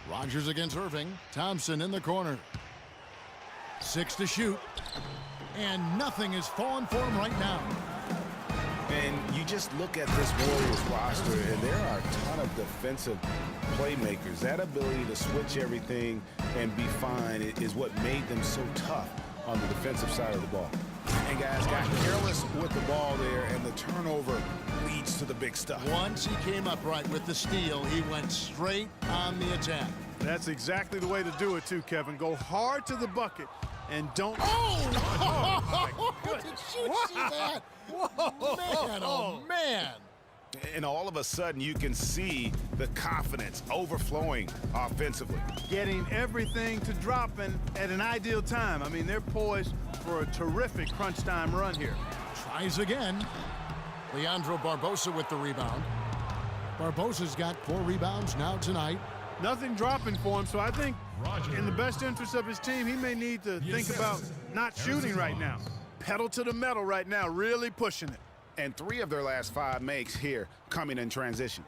Rogers against Irving. Thompson in the corner. 6 to shoot. And nothing is falling for him right now. And you just look at this Warriors roster, and there are a ton of defensive playmakers. That ability to switch everything and be fine is what made them so tough on the defensive side of the ball. And guys got careless with the ball there, and the turnover leads to the big stuff. Once he came up right with the steal, he went straight on the attack. That's exactly the way to do it, too, Kevin. Go hard to the bucket and don't... Oh! Did you see that? Whoa! Man, oh, man. And all of a sudden, you can see the confidence overflowing offensively. Getting everything to drop in at an ideal time. I mean, they're poised for a terrific crunch time run here. Tries again. Leandro Barbosa with the rebound. Barbosa's got 4 rebounds now tonight. Nothing dropping for him, so I think in the best interest of his team, he may need to think about not shooting right now. Pedal to the metal right now, really pushing it. And 3 of their last 5 makes here coming in transition.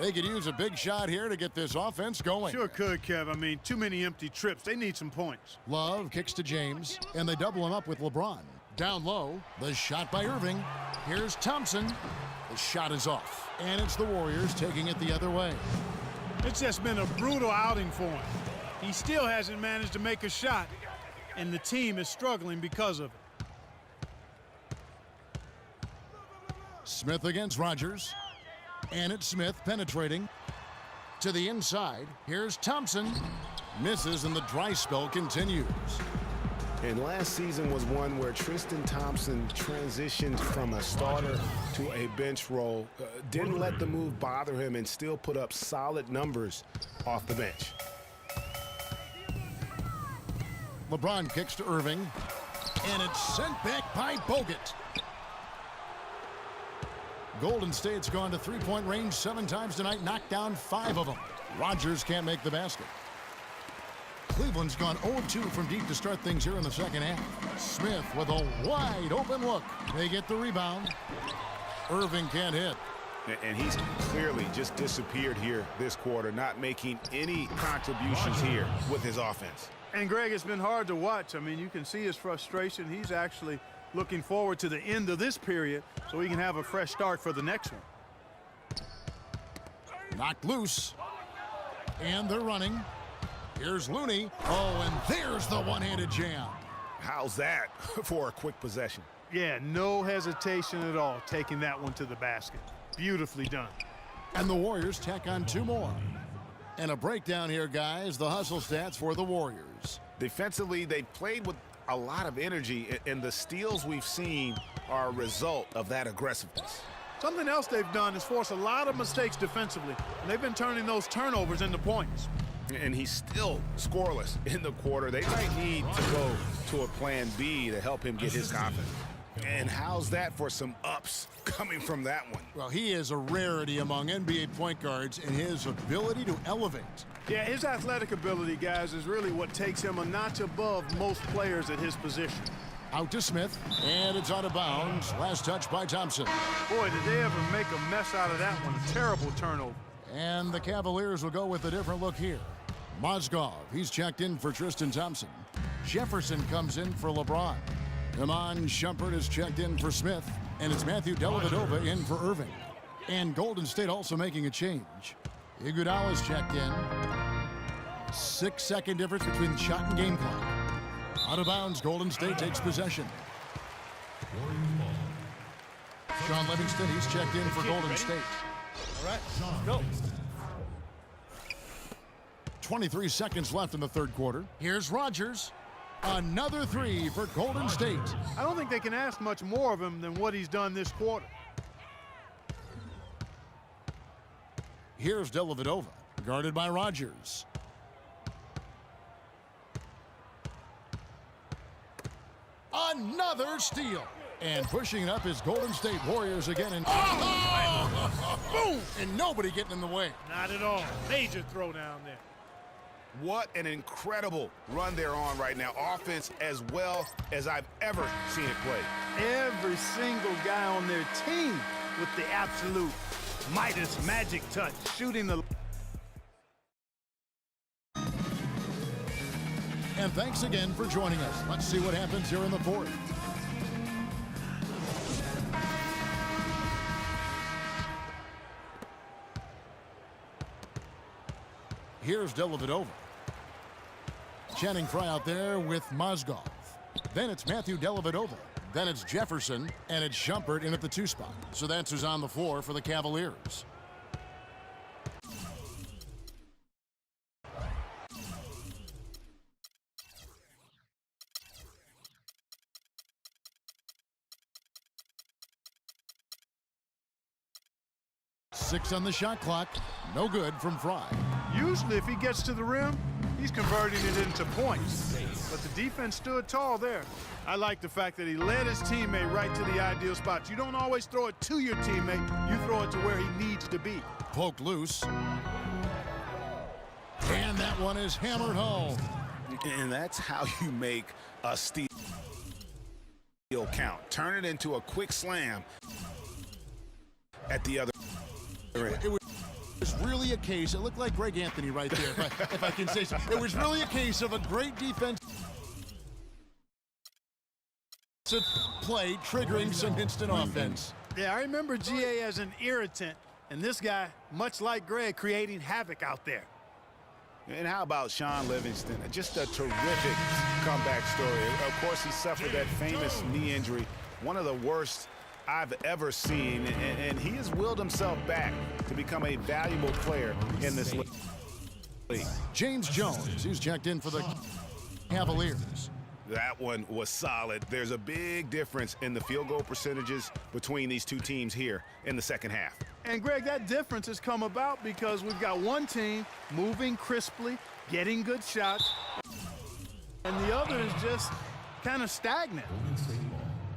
They could use a big shot here to get this offense going. Sure could, Kev. I mean, too many empty trips. They need some points. Love kicks to James, and they double him up with LeBron. Down low, the shot by Irving. Here's Thompson. The shot is off, and it's the Warriors taking it the other way. It's just been a brutal outing for him. He still hasn't managed to make a shot, and the team is struggling because of it. Smith against Rogers. And it's Smith penetrating to the inside. Here's Thompson. Misses, and the dry spell continues. And last season was one where Tristan Thompson transitioned from a starter to a bench role. Didn't let the move bother him and still put up solid numbers off the bench. LeBron kicks to Irving. And it's sent back by Bogut. Golden State's gone to three-point range 7 times tonight, knocked down 5 of them. Rogers can't make the basket. Cleveland's gone 0-2 from deep to start things here in the second half. Smith with a wide-open look. They get the rebound. Irving can't hit. And he's clearly just disappeared here this quarter, not making any contributions here with his offense. And, Greg, it's been hard to watch. I mean, you can see his frustration. He's actually looking forward to the end of this period so he can have a fresh start for the next one. Knocked loose. And they're running. Here's Looney. Oh, and there's the one-handed jam. How's that for a quick possession? Yeah, no hesitation at all taking that one to the basket. Beautifully done. And the Warriors tack on 2 more. And a breakdown here, guys. The hustle stats for the Warriors. Defensively, they played with a lot of energy, and the steals we've seen are a result of that aggressiveness. Something else they've done is force a lot of mistakes defensively, and they've been turning those turnovers into points. And he's still scoreless in the quarter. They might need to go to a plan B to help him get his confidence. And how's that for some ups coming from that one? Well, he is a rarity among NBA point guards in his ability to elevate. Yeah, his athletic ability, guys, is really what takes him a notch above most players at his position. Out to Smith, and it's out of bounds. Last touch by Thompson. Boy, did they ever make a mess out of that one. A terrible turnover. And the Cavaliers will go with a different look here. Mozgov, he's checked in for Tristan Thompson. Jefferson comes in for LeBron. Iman Shumpert is checked in for Smith. And it's Matthew Dellavedova in for Irving. And Golden State also making a change. Iguodala's checked in. 6-second difference between shot and game clock. Out of bounds, Golden State takes possession. Sean Livingston, he's checked in for Golden State. All right, go. 23 seconds left in the third quarter. Here's Rogers. Another 3 for Golden State. I don't think they can ask much more of him than what he's done this quarter. Here's Dellavedova, guarded by Rogers. Another steal. And pushing it up is Golden State Warriors again. And boom! And nobody getting in the way. Not at all. Major throwdown there. What an incredible run they're on right now. Offense as well as I've ever seen it play. Every single guy on their team with the absolute Midas magic touch, shooting the And thanks again for joining us. Let's see what happens here in the fourth. Here's Dellavedova. Channing Frye out there with Mozgov. Then it's Matthew Dellavedova. Then it's Jefferson, and it's Shumpert in at the 2 spot. So that's who's on the floor for the Cavaliers. Six on the shot clock. No good from Frye. Usually if he gets to the rim, he's converting it into points. But the defense stood tall there. I like the fact that he led his teammate right to the ideal spot. You don't always throw it to your teammate. You throw it to where he needs to be. Poked loose. And that one is hammered home. And that's how you make a steal count. Turn it into a quick slam at the other end. It was really a case, it looked like Greg Anthony right there, if I can say so. It was really a case of a great defensive play triggering some instant offense. Yeah, I remember GA as an irritant, and this guy, much like Greg, creating havoc out there. And how about Sean Livingston? Just a terrific comeback story. Of course, he suffered that famous knee injury, one of the worst I've ever seen, and he has willed himself back to become a valuable player in this league. James Jones, who's checked in for the Cavaliers. That one was solid. There's a big difference in the field goal percentages between these two teams here in the second half. And Greg, that difference has come about because we've got one team moving crisply, getting good shots, and the other is just kind of stagnant.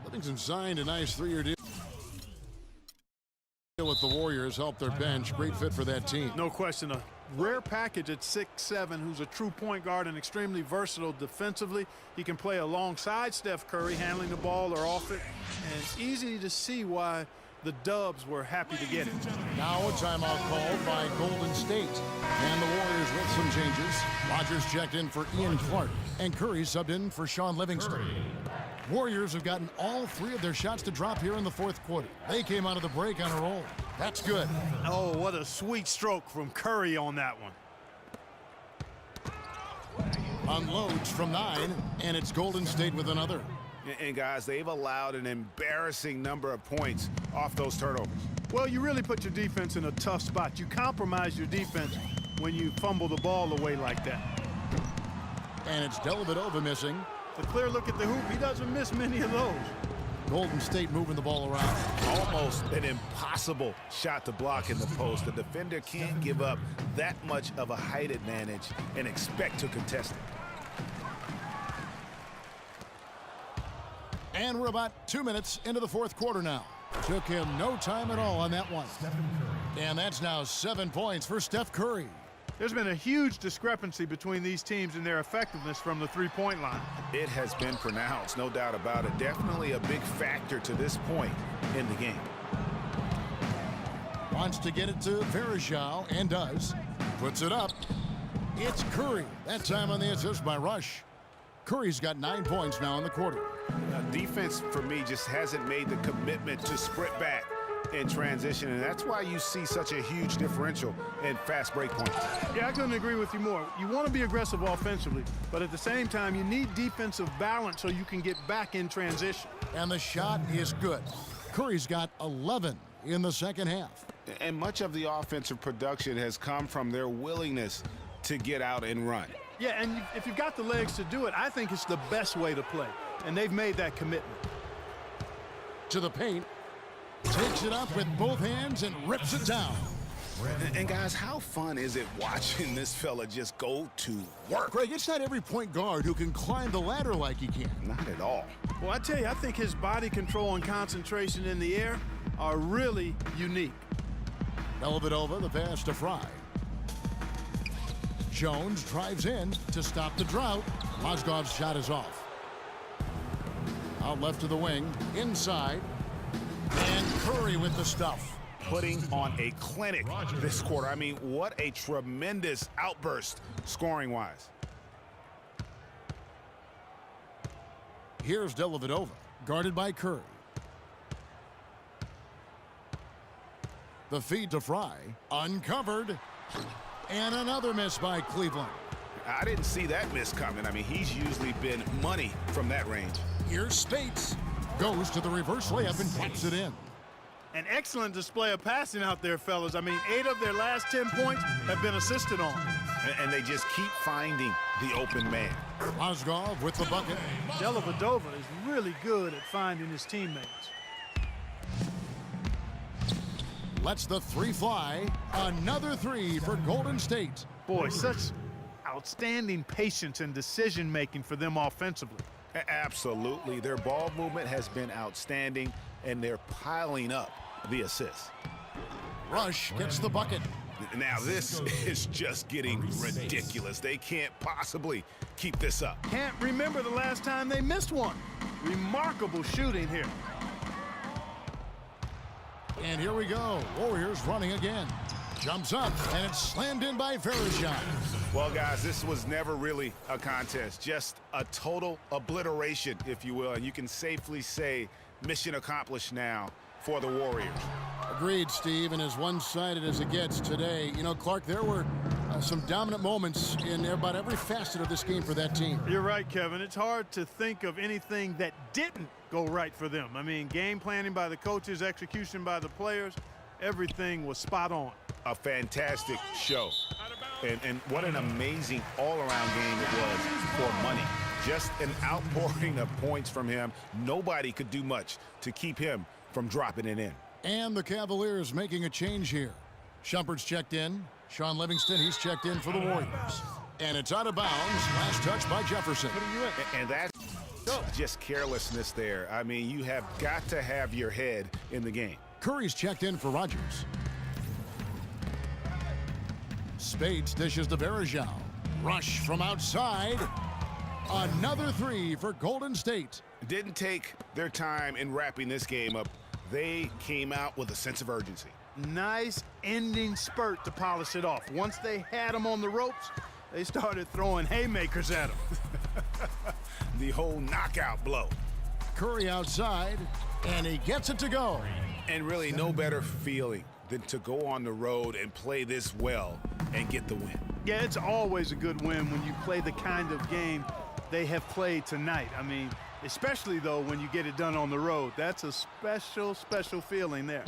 Livingston signed a nice 3-year deal with the Warriors, helped their bench. Great fit for that team. No question, a rare package at 6'7", who's a true point guard and extremely versatile defensively. He can play alongside Steph Curry, handling the ball or off it, and it's easy to see why the Dubs were happy to get him. Now a timeout called by Golden State. And the Warriors with some changes. Rodgers checked in for Ian Clark, and Curry subbed in for Sean Livingston. Warriors have gotten all 3 of their shots to drop here in the fourth quarter. They came out of the break on a roll. That's good. Oh, what a sweet stroke from Curry on that one. Unloads from 9, and it's Golden State with another. And guys, they've allowed an embarrassing number of points off those turnovers. Well, you really put your defense in a tough spot. You compromise your defense when you fumble the ball away like that. And it's Dellavedova missing. A clear look at the hoop. He doesn't miss many of those. Golden State moving the ball around. Almost an impossible shot to block in the post. The defender can't give up that much of a height advantage and expect to contest it. And we're about 2 minutes into the fourth quarter now. Took him no time at all on that one. And that's now 7 points for Steph Curry. There's been a huge discrepancy between these teams in their effectiveness from the three-point line. It has been pronounced, no doubt about it. Definitely a big factor to this point in the game. Wants to get it to Varejao, and does. Puts it up. It's Curry. That time on the assist by Rush. Curry's got 9 points now in the quarter. Defense, for me, just hasn't made the commitment to sprint back in transition, and that's why you see such a huge differential in fast break points. Yeah, I couldn't agree with you more. You want to be aggressive offensively, but at the same time, you need defensive balance so you can get back in transition. And the shot is good. Curry's got 11 in the second half. And much of the offensive production has come from their willingness to get out and run. Yeah, and if you've got the legs to do it, I think it's the best way to play. And they've made that commitment. To the paint. Takes it up with both hands and rips it down. And guys, how fun is it watching this fella just go to work? Greg, it's not every point guard who can climb the ladder like he can. Not at all. Well, I tell you, I think his body control and concentration in the air are really unique. Dellavedova, the pass to Frye. Jones drives in to stop the drought. Mozgov's shot is off. Out left to the wing, inside. And Curry with the stuff. Putting on a clinic this quarter. I mean, what a tremendous outburst scoring-wise. Here's Dellavedova, guarded by Curry. The feed to Fry, uncovered. And another miss by Cleveland. I didn't see that miss coming. I mean, he's usually been money from that range. Here's Spates. Goes to the reverse layup and taps it in. An excellent display of passing out there, fellas. I mean, 8 of their last 10 points have been assisted on. And they just keep finding the open man. Mozgov with the bucket. Dellavedova is really good at finding his teammates. Lets the three fly. Another three for Golden State. Boy, such outstanding patience and decision-making for them offensively. Absolutely. Their ball movement has been outstanding, and they're piling up the assists. Rush gets the bucket. Now, this is just getting ridiculous. They can't possibly keep this up. Can't remember the last time they missed one. Remarkable shooting here. And here we go. Warriors running again. Jumps up, and it's slammed in by Vereshchuk. Well, guys, this was never really a contest. Just a total obliteration, if you will. And you can safely say mission accomplished now for the Warriors. Agreed, Steve, and as one-sided as it gets today. You know, Clark, there were some dominant moments in about every facet of this game for that team. You're right, Kevin. It's hard to think of anything that didn't go right for them. I mean, game planning by the coaches, execution by the players, everything was spot on. A fantastic show. And what an amazing all-around game it was for money. Just an outpouring of points from him. Nobody could do much to keep him from dropping it in. And the Cavaliers making a change here. Shumpert's checked in. Sean Livingston, he's checked in for the Warriors. And it's out of bounds. Last touch by Jefferson. And that's just carelessness there. I mean, you have got to have your head in the game. Curry's checked in for Rodgers. Spates dishes to Vereshchuk. Rush from outside. Another three for Golden State. Didn't take their time in wrapping this game up. They came out with a sense of urgency. Nice ending spurt to polish it off. Once they had him on the ropes, they started throwing haymakers at him. The whole knockout blow. Curry outside, and he gets it to go. And really no better feeling than to go on the road and play this well and get the win. Yeah, it's always a good win when you play the kind of game they have played tonight. I mean, especially, though, when you get it done on the road. That's a special, special feeling there.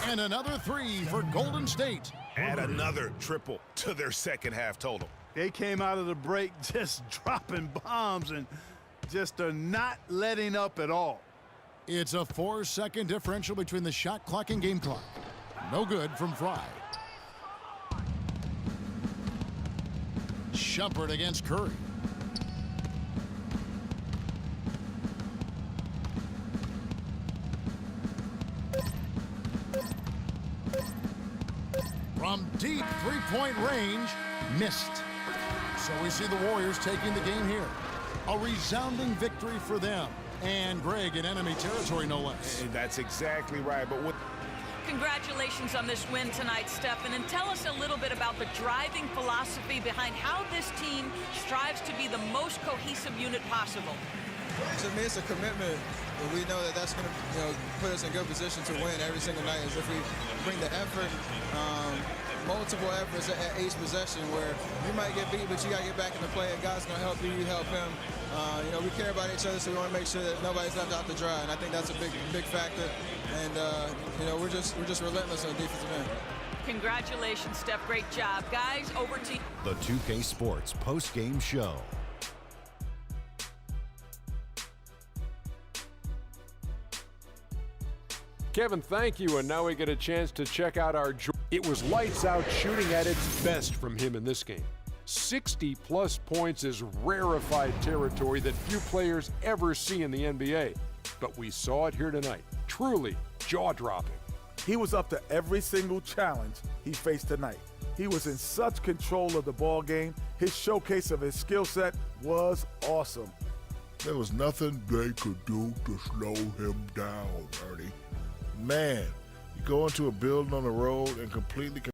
And another three for Golden State. Add another triple to their second half total. They came out of the break just dropping bombs and just are not letting up at all. It's a 4-second differential between the shot clock and game clock. No good from Fry. Shumpert against Curry. From deep three-point range, missed. So we see the Warriors taking the game here. A resounding victory for them. And Greg in enemy territory, no less. And that's exactly right. But what? Congratulations on this win tonight, Stephen. And tell us a little bit about the driving philosophy behind how this team strives to be the most cohesive unit possible. To me, it's a commitment. We know that that's going to, put us in good position to win every single night. Is if we bring the effort, multiple efforts at each possession, where you might get beat, but you got to get back into play, and God's going to help you. You help him. We care about each other, so we want to make sure that nobody's left out to dry. And I think that's a big factor. And we're just relentless on the defensive end. Congratulations, Steph. Great job, guys. Over to you. The 2K Sports post-game show. Kevin, thank you, and now we get a chance to check out our... It was lights out shooting at its best from him in this game. 60-plus points is rarefied territory that few players ever see in the NBA. But we saw it here tonight. Truly jaw-dropping. He was up to every single challenge he faced tonight. He was in such control of the ball game. His showcase of his skill set was awesome. There was nothing they could do to slow him down, Ernie. Man, you go into a building on the road and completely